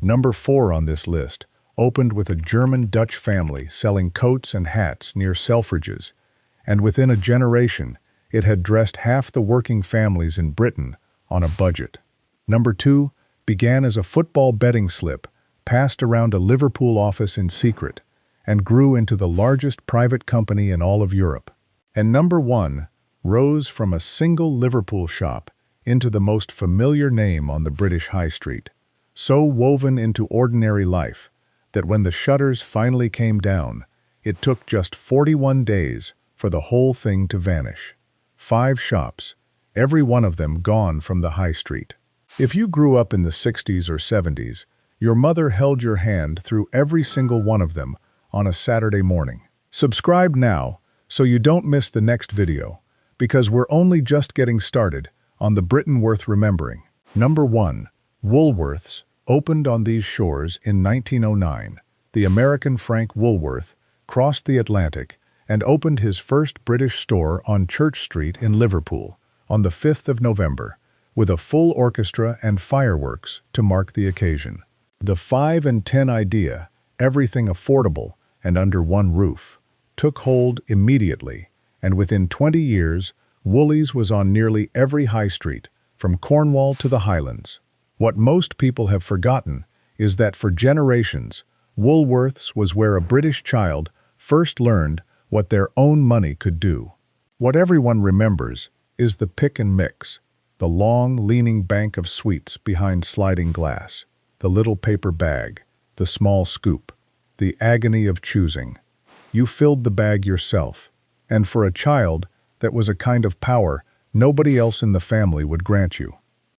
Number 4 on this list opened with a German-Dutch family selling coats and hats near Selfridges, and within a generation, it had dressed half the working families in Britain on a budget. Number 2 began as a football betting slip, passed around a Liverpool office in secret, and grew into the largest private company in all of Europe. And number 1 rose from a single Liverpool shop into the most familiar name on the British High Street, so woven into ordinary life that when the shutters finally came down, it took just 41 days for the whole thing to vanish. 5 shops, every one of them gone from the High Street. If you grew up in the 60s or 70s, your mother held your hand through every single one of them on a Saturday morning. Subscribe now so you don't miss the next video, because we're only just getting started on the Britain worth remembering. Number 1. Woolworths opened on these shores in 1909. The American Frank Woolworth crossed the Atlantic and opened his first British store on Church Street in Liverpool on the 5th of November, with a full orchestra and fireworks to mark the occasion. The 5 and 10 idea, everything affordable and under one roof, took hold immediately, and within 20 years, Woolies was on nearly every high street, from Cornwall to the Highlands. What most people have forgotten is that for generations, Woolworths was where a British child first learned what their own money could do. What everyone remembers is the pick and mix, the long, leaning bank of sweets behind sliding glass, the little paper bag, the small scoop, the agony of choosing. You filled the bag yourself, and for a child, that was a kind of power nobody else in the family would grant you.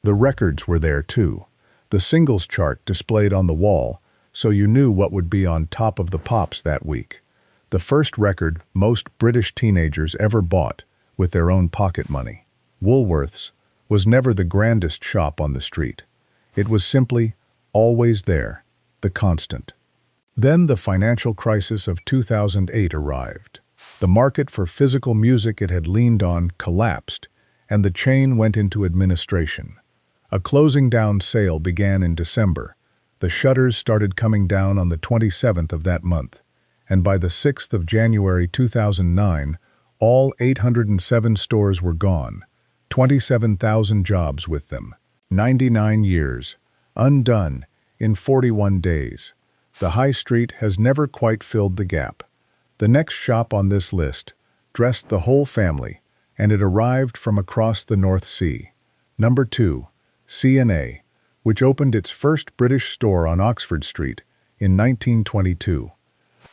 The records were there too, the singles chart displayed on the wall, so you knew what would be on top of the pops that week. The first record most British teenagers ever bought with their own pocket money. Woolworths was never the grandest shop on the street. It was simply always there, the constant. Then the financial crisis of 2008 arrived. The market for physical music it had leaned on collapsed, and the chain went into administration. A closing down sale began in December. The shutters started coming down on the 27th of that month, and by the 6th of January 2009, all 807 stores were gone, 27,000 jobs with them. 99 years, undone, in 41 days. The High Street has never quite filled the gap. The next shop on this list dressed the whole family, and it arrived from across the North Sea. Number 2, C&A, which opened its first British store on Oxford Street in 1922.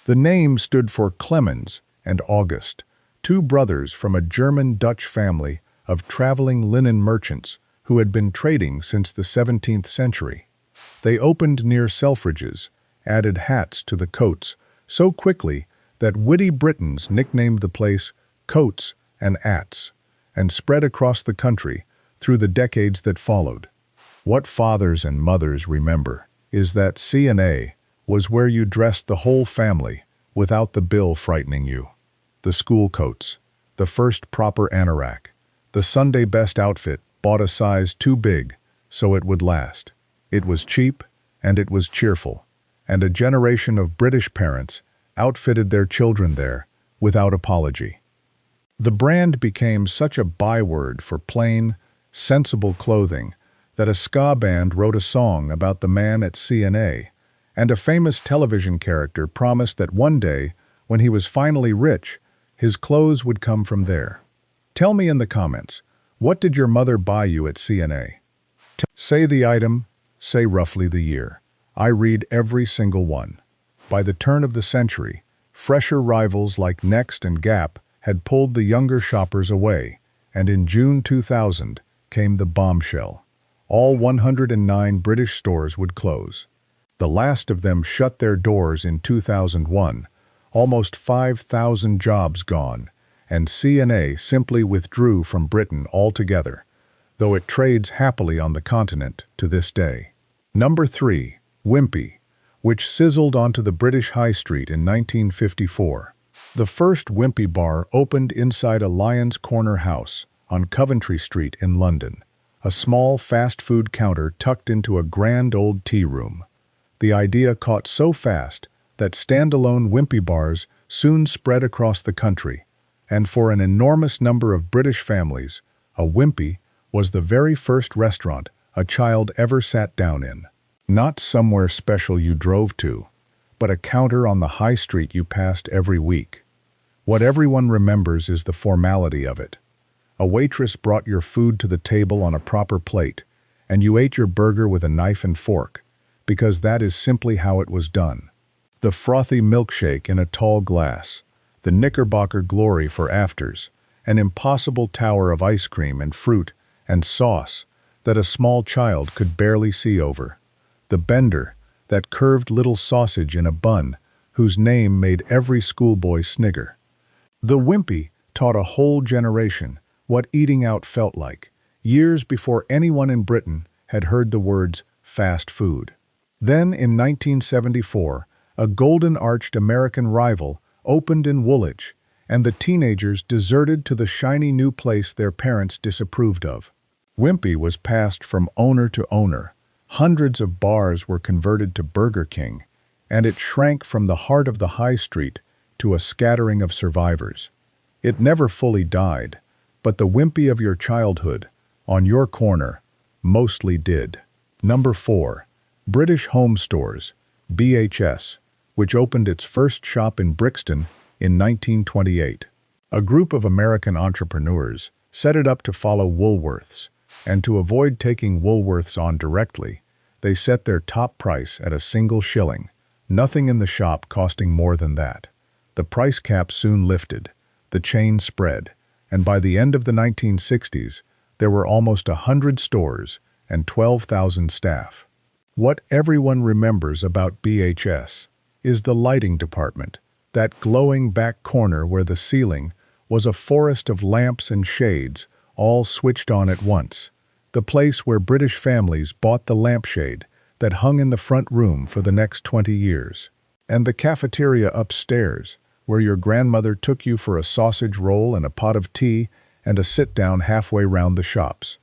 The name stood for Clemens and August, 2 brothers from a German-Dutch family of traveling linen merchants who had been trading since the 17th century. They opened near Selfridges, added hats to the coats so quickly that witty Britons nicknamed the place Coats and Ats, and spread across the country through the decades that followed. What fathers and mothers remember is that C&A was where you dressed the whole family without the bill frightening you. The school coats, the first proper anorak, the Sunday best outfit bought a size too big so it would last. It was cheap and it was cheerful, and a generation of British parents outfitted their children there without apology. The brand became such a byword for plain, sensible clothing that a ska band wrote a song about the man at C&A, and a famous television character promised that one day, when he was finally rich, his clothes would come from there. Tell me in the comments, what did your mother buy you at C&A? Say the item, say roughly the year. I read every single one. By the turn of the century, fresher rivals like Next and Gap had pulled the younger shoppers away, and in June 2000 came the bombshell. All 109 British stores would close. The last of them shut their doors in 2001, almost 5,000 jobs gone, and C&A simply withdrew from Britain altogether, though it trades happily on the continent to this day. Number 3, Wimpy, which sizzled onto the British High Street in 1954. The first Wimpy bar opened inside a Lyons Corner house on Coventry Street in London, a small fast food counter tucked into a grand old tea room. The idea caught so fast that standalone Wimpy bars soon spread across the country, and for an enormous number of British families, a Wimpy was the very first restaurant a child ever sat down in. Not somewhere special you drove to, but a counter on the high street you passed every week. What everyone remembers is the formality of it. A waitress brought your food to the table on a proper plate, and you ate your burger with a knife and fork, because that is simply how it was done. The frothy milkshake in a tall glass, the Knickerbocker glory for afters, an impossible tower of ice cream and fruit and sauce that a small child could barely see over. The bender, that curved little sausage in a bun, whose name made every schoolboy snigger. The Wimpy taught a whole generation what eating out felt like, years before anyone in Britain had heard the words fast food. Then, in 1974, a golden-arched American rival opened in Woolwich, and the teenagers deserted to the shiny new place their parents disapproved of. Wimpy was passed from owner to owner. Hundreds of bars were converted to Burger King, and it shrank from the heart of the high street to a scattering of survivors. It never fully died, but the Wimpy of your childhood, on your corner, mostly did. Number 4. British Home Stores, BHS, which opened its first shop in Brixton in 1928. A group of American entrepreneurs set it up to follow Woolworths, and to avoid taking Woolworths on directly, they set their top price at a single shilling, nothing in the shop costing more than that. The price cap soon lifted, the chain spread, and by the end of the 1960s, there were almost 100 stores and 12,000 staff. What everyone remembers about BHS is the lighting department, that glowing back corner where the ceiling was a forest of lamps and shades, all switched on at once, the place where British families bought the lampshade that hung in the front room for the next 20 years, and the cafeteria upstairs, where your grandmother took you for a sausage roll and a pot of tea and a sit-down halfway round the shops.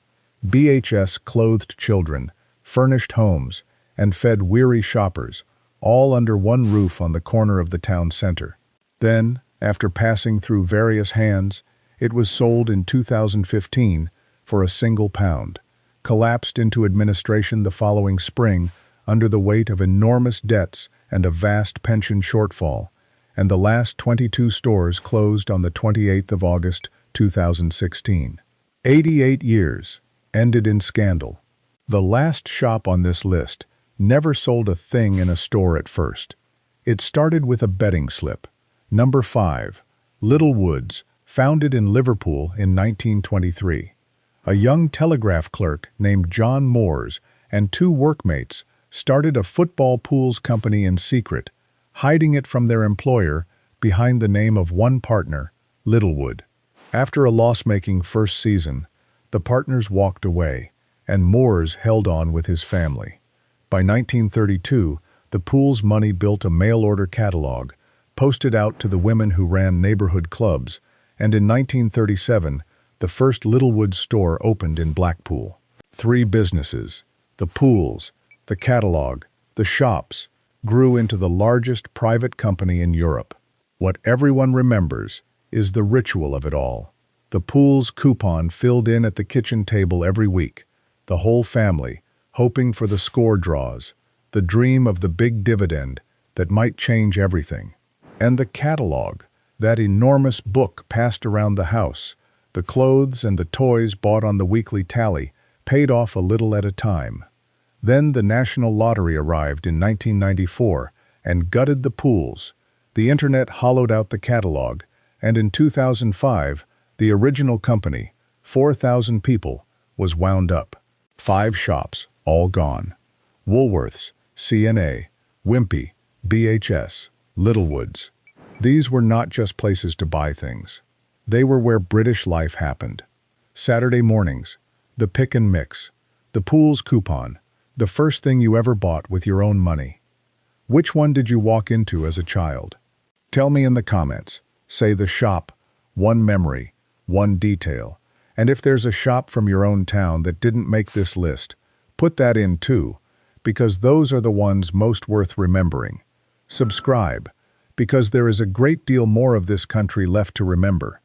BHS clothed children, furnished homes, and fed weary shoppers, all under one roof on the corner of the town center. Then, after passing through various hands, it was sold in 2015 for £1, collapsed into administration the following spring under the weight of enormous debts and a vast pension shortfall, and the last 22 stores closed on the 28th of August, 2016. 88 years, ended in scandal. The last shop on this list never sold a thing in a store at first. It started with a betting slip. Number 5, Littlewoods, founded in Liverpool in 1923. A young telegraph clerk named John Moores and 2 workmates started a football pools company in secret, hiding it from their employer behind the name of one partner, Littlewood. After a loss-making first season, the partners walked away, and Moores held on with his family. By 1932, the pool's money built a mail-order catalog, posted out to the women who ran neighborhood clubs, and in 1937, the first Littlewoods store opened in Blackpool. 3 businesses, the pools, the catalog, the shops, grew into the largest private company in Europe. What everyone remembers is the ritual of it all. The pool's coupon filled in at the kitchen table every week, the whole family, hoping for the score draws, the dream of the big dividend that might change everything. And the catalog, that enormous book passed around the house, the clothes and the toys bought on the weekly tally, paid off a little at a time. Then the National Lottery arrived in 1994 and gutted the pools. The internet hollowed out the catalog, and in 2005, the original company, 4,000 people, was wound up. 5 shops, all gone. Woolworths, C&A, Wimpy, BHS, Littlewoods. These were not just places to buy things. They were where British life happened. Saturday mornings, the pick and mix, the pool's coupon, the first thing you ever bought with your own money. Which one did you walk into as a child? Tell me in the comments. Say the shop, one memory, one detail. And if there's a shop from your own town that didn't make this list, put that in too, because those are the ones most worth remembering. Subscribe, because there is a great deal more of this country left to remember.